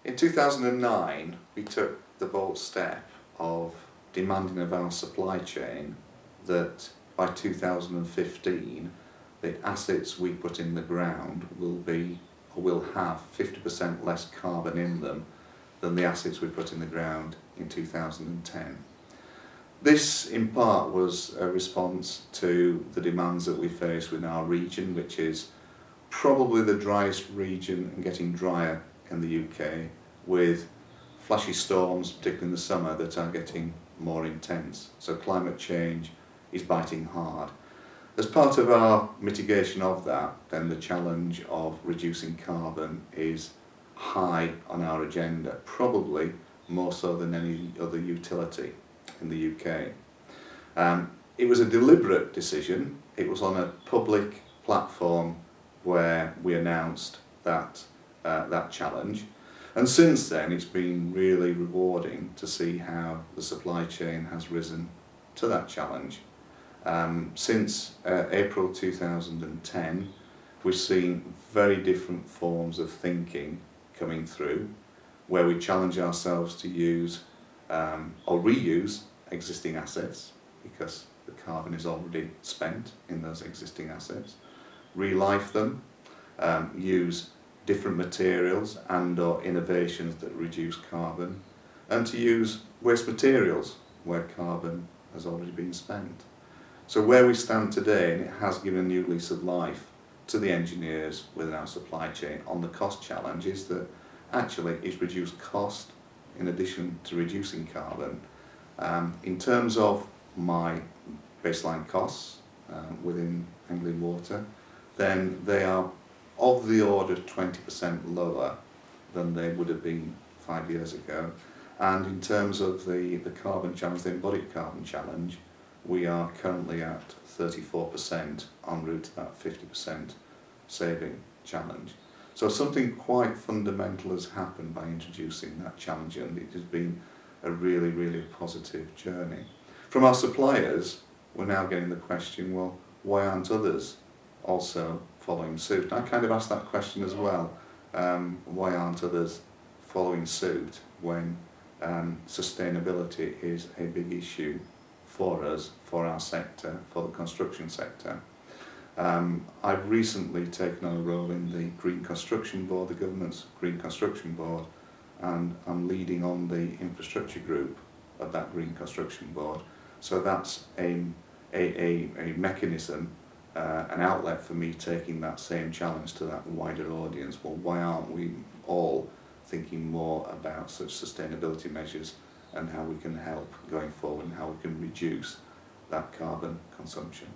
In 2009, we took the bold step of demanding of our supply chain that by 2015 the assets we put in the ground will have 50% less carbon in them than the assets we put in the ground in 2010. This in part was a response to the demands that we face within our region, which is probably the driest region and getting drier in the UK, with flashy storms, particularly in the summer, that are getting more intense. So climate change is biting hard. As part of our mitigation of that, then the challenge of reducing carbon is high on our agenda, probably more so than any other utility in the UK. It was a deliberate decision. It was on a public platform where we announced that challenge. And since then, it's been really rewarding to see how the supply chain has risen to that challenge. Since April 2010, we've seen very different forms of thinking coming through, where we challenge ourselves to use or reuse existing assets, because the carbon is already spent in those existing assets, relife them, use different materials and or innovations that reduce carbon, and to use waste materials where carbon has already been spent. So where we stand today, and it has given a new lease of life to the engineers within our supply chain on the cost challenge, is that actually it's reduced cost in addition to reducing carbon. In terms of my baseline costs within Anglian Water, then they are of the order of 20% lower than they would have been 5 years ago. And in terms of the carbon challenge, the embodied carbon challenge, we are currently at 34% en route to that 50% saving challenge. So something quite fundamental has happened by introducing that challenge, and it has been a really, really positive journey. From our suppliers, we're now getting the question, well, why aren't others also following suit? I kind of asked that question as well. Why aren't others following suit when sustainability is a big issue for us, for our sector, for the construction sector? I've recently taken on a role in the Green Construction Board, the government's Green Construction Board, and I'm leading on the infrastructure group of that Green Construction Board. So that's a mechanism, an outlet for me taking that same challenge to that wider audience. Well, why aren't we all thinking more about such sustainability measures and how we can help going forward and how we can reduce that carbon consumption?